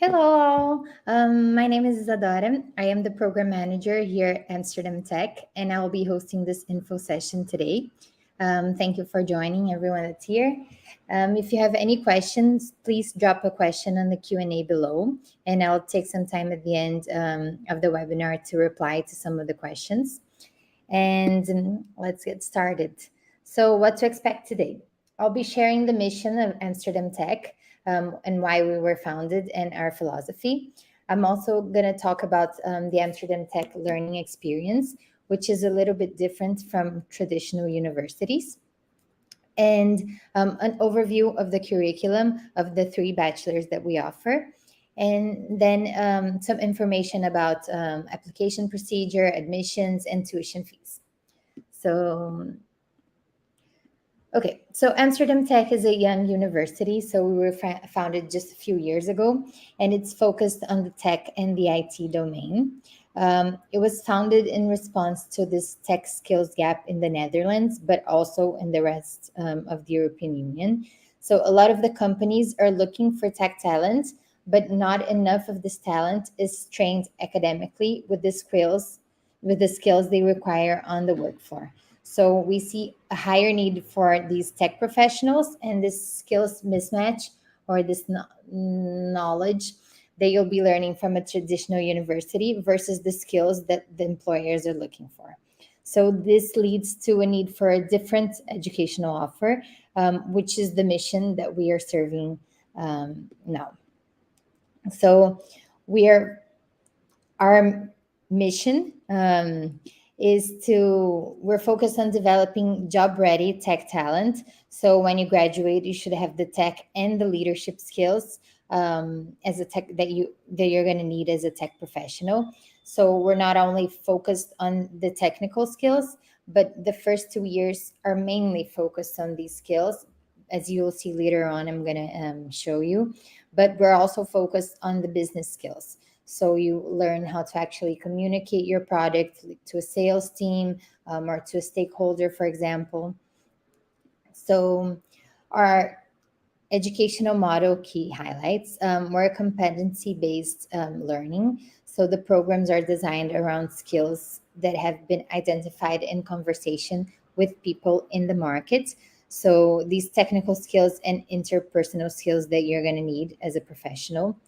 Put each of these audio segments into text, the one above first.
Hello, all. My name is Isadora. I am the program manager here at Amsterdam Tech, and I will be hosting this info session today. Thank you for joining, everyone that's here. If you have any questions, please drop a question on the Q&A below, and I'll take some time at the end of the webinar to reply to some of the questions. And let's get started. So, what to expect today? I'll be sharing the mission of Amsterdam Tech and why we were founded and our philosophy. I'm also going to talk about the Amsterdam Tech learning experience, which is a little bit different from traditional universities, and an overview of the curriculum of the three bachelors that we offer. And then some information about application procedure, admissions, and tuition fees. So, okay, so Amsterdam Tech is a young university. So we were founded just a few years ago, and it's focused on the tech and the IT domain. It was founded in response to this tech skills gap in the Netherlands, but also in the rest of the European Union. So a lot of the companies are looking for tech talent, but not enough of this talent is trained academically with the skills they require on the work floor. So we see a higher need for these tech professionals, and this skills mismatch or this knowledge that you'll be learning from a traditional university versus the skills that the employers are looking for. So this leads to a need for a different educational offer, which is the mission that we are serving now. So we are our mission we're focused on developing job ready tech talent. So when you graduate, you should have the tech and the leadership skills as a tech that you're going to need as a tech professional. So we're not only focused on the technical skills, but the first 2 years are mainly focused on these skills. As you'll see later on, I'm going to show you. But we're also focused on the business skills. So you learn how to actually communicate your product to a sales team or to a stakeholder, for example. So our educational model key highlights, we're a competency-based learning. So the programs are designed around skills that have been identified in conversation with people in the market. So these technical skills and interpersonal skills that you're going to need as a professional.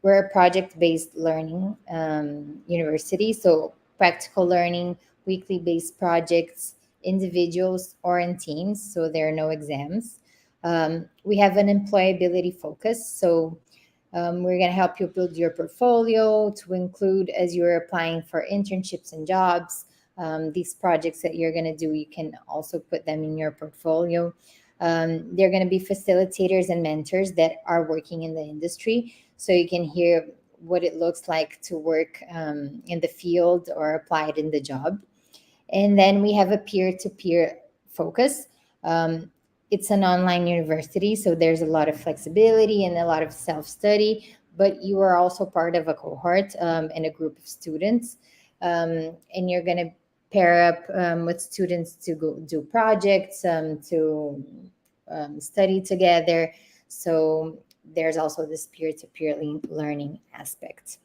We're a project-based learning university, so practical learning, weekly-based projects, individuals or in teams, so there are no exams. We have an employability focus, so we're going to help you build your portfolio to include as you're applying for internships and jobs. These projects that you're going to do, you can also put them in your portfolio. They're going to be facilitators and mentors that are working in the industry, so you can hear what it looks like to work in the field or apply it in the job. And then we have a peer-to-peer focus. It's an online university, so there's a lot of flexibility and a lot of self-study, but you are also part of a cohort and a group of students. And you're going to pair up with students to go do projects, to study together. So there's also this peer-to-peer learning aspect.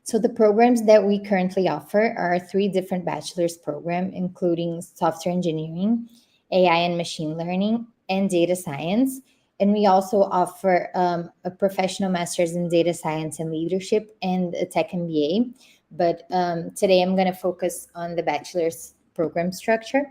So the programs that we currently offer are 3 different bachelor's programs, including software engineering, AI and machine learning, and data science. And we also offer a professional master's in data science and leadership and a tech MBA. But today I'm going to focus on the bachelor's program structure.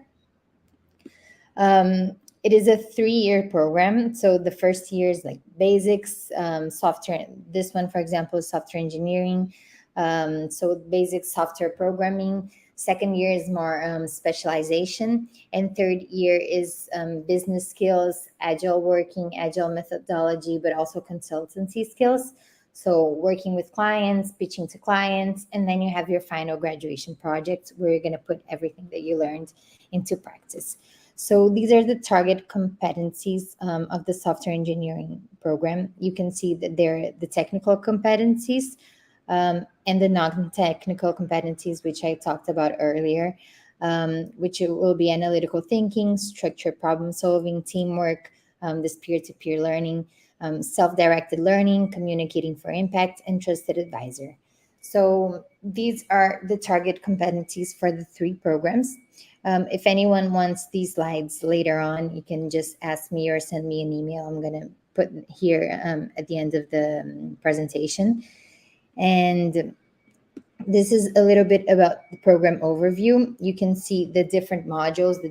It is a 3-year program. So the first year is like basics, software. This one, for example, is software engineering. So basic software programming. Second year is more specialization. And third year is business skills, agile working, agile methodology, but also consultancy skills. So working with clients, pitching to clients, and then you have your final graduation project where you're going to put everything that you learned into practice. So these are the target competencies of the software engineering program. You can see that they're the technical competencies and the non-technical competencies, which I talked about earlier, which will be analytical thinking, structured problem solving, teamwork, this peer-to-peer learning, self-directed learning, communicating for impact, and trusted advisor. So these are the target competencies for the three programs. If anyone wants these slides later on, you can just ask me or send me an email. I'm going to put here at the end of the presentation. And this is a little bit about the program overview. You can see the different modules, the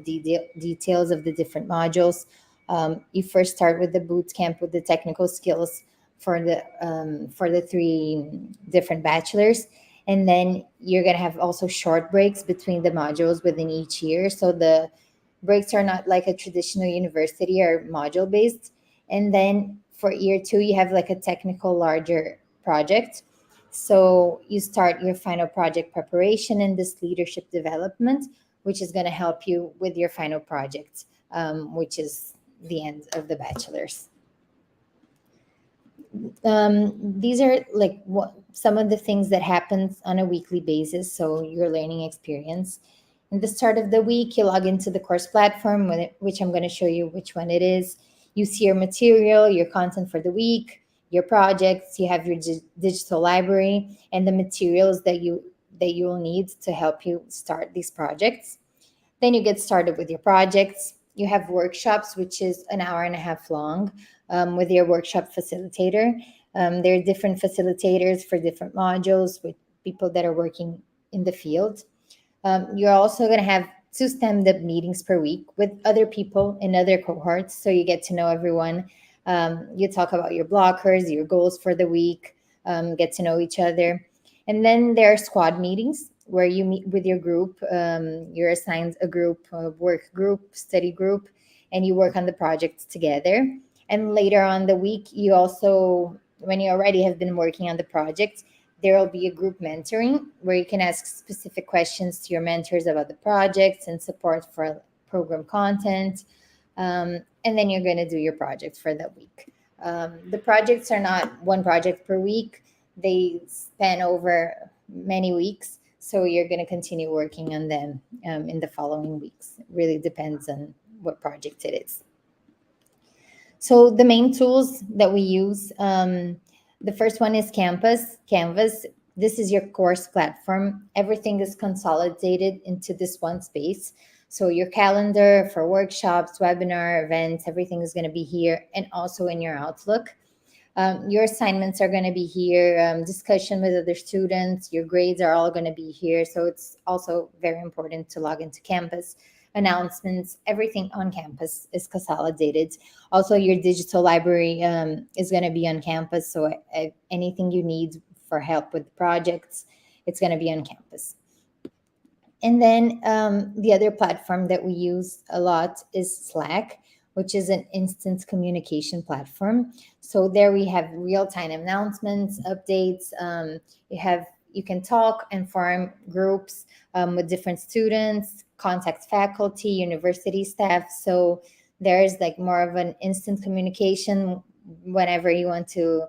details of the different modules. You first start with the boot camp with the technical skills for the three different bachelors, and then you're gonna have also short breaks between the modules within each year. So the breaks are not like a traditional university or module based. And then for year two, you have like a technical larger project. So you start your final project preparation and this leadership development, which is going to help you with your final project, which is the end of the bachelor's. These are like some of the things that happens on a weekly basis. So your learning experience. In the start of the week, you log into the course platform, which I'm going to show you which one it is. You see your material, your content for the week, your projects. You have your digital library and the materials that you will need to help you start these projects. Then you get started with your projects. You have workshops, which is an hour and a half long, with your workshop facilitator. There are different facilitators for different modules with people that are working in the field. You're also going to have 2 stand-up meetings per week with other people in other cohorts, so you get to know everyone. You talk about your blockers, your goals for the week, get to know each other. And then there are squad meetings where you meet with your group. You're assigned a group, a work group, study group, and you work on the projects together. And later on the week, you also, when you already have been working on the project, there will be a group mentoring where you can ask specific questions to your mentors about the projects and support for program content. And then you're going to do your projects for that week. The projects are not one project per week. They span over many weeks. So you're going to continue working on them in the following weeks. It really depends on what project it is. So the main tools that we use, the first one is Canvas. This is your course platform. Everything is consolidated into this one space. So your calendar for workshops, webinar, events, everything is going to be here and also in your Outlook. Your assignments are going to be here, discussion with other students, your grades are all going to be here. So it's also very important to log into Campus. Announcements, everything on campus is consolidated. Also, your digital library is going to be on campus. So anything you need for help with the projects, it's going to be on campus. And then the other platform that we use a lot is Slack, which is an instant communication platform. So there we have real-time announcements, updates. You can talk and form groups with different students, contact faculty, university staff. So there's like more of an instant communication whenever you want to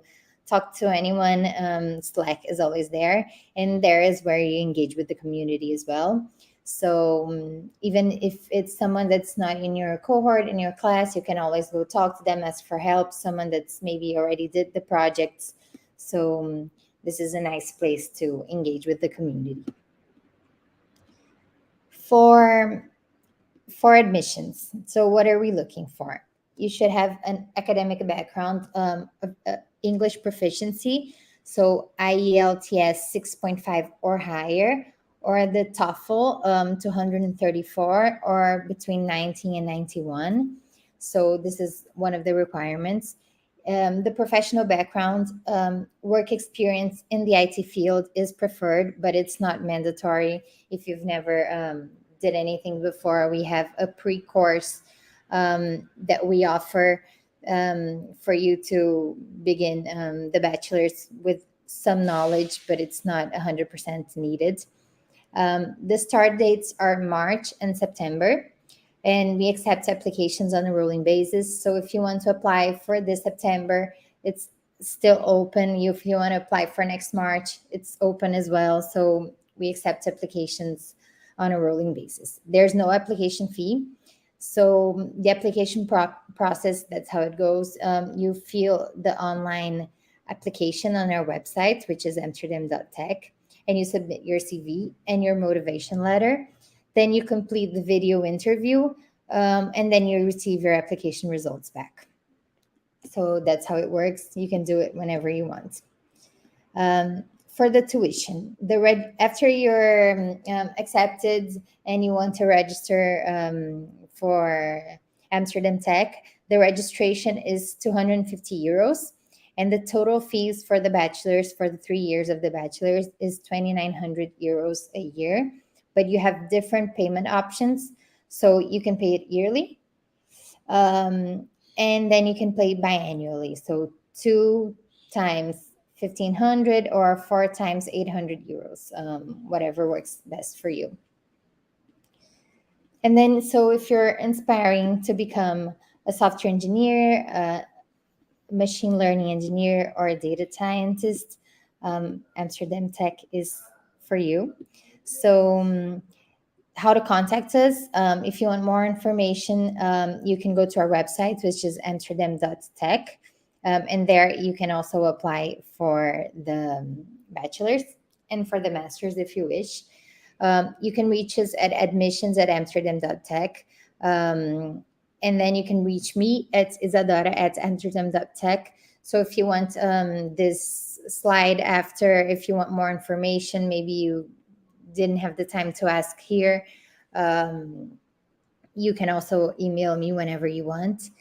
talk to anyone. Slack is always there, and there is where you engage with the community as well. So even if it's someone that's not in your cohort, in your class, you can always go talk to them, ask for help, someone that's maybe already did the projects. So this is a nice place to engage with the community. For admissions, so what are we looking for? You should have an academic background, English proficiency, so IELTS 6.5 or higher, or the TOEFL 234 or between 90 and 91. So this is one of the requirements. The professional background, work experience in the IT field is preferred, but it's not mandatory. If you've never did anything before, we have a pre-course that we offer for you to begin the bachelor's with some knowledge, but it's not 100% needed. The start dates are March and September, and we accept applications on a rolling basis. So if you want to apply for this September, it's still open. If you want to apply for next March, it's open as well. So we accept applications on a rolling basis. There's no application fee. So the application process, that's how it goes. You fill the online application on our website, which is Amsterdam.tech, and you submit your CV and your motivation letter. Then you complete the video interview, and then you receive your application results back. So that's how it works. You can do it whenever you want. For the tuition, after you're accepted and you want to register for Amsterdam Tech, the registration is 250 euros, and the total fees for the bachelor's, for the 3 years of the bachelor's, is 2,900 euros a year. But you have different payment options, so you can pay it yearly, and then you can pay it biannually. So 2 times 1,500 or 4 times 800 euros, whatever works best for you. And then, so if you're inspiring to become a software engineer, a machine learning engineer, or a data scientist, Amsterdam Tech is for you. So how to contact us. If you want more information, you can go to our website, which is amsterdam.tech. And there you can also apply for the bachelor's and for the master's if you wish. You can reach us at admissions@amsterdam.tech. And then you can reach me at isadora@amsterdam.tech. So if you want this slide after, if you want more information, maybe you didn't have the time to ask here, you can also email me whenever you want.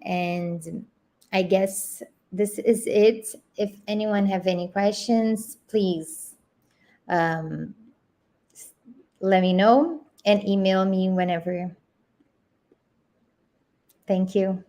And I guess this is it. If anyone have any questions, please let me know and email me whenever. Thank you.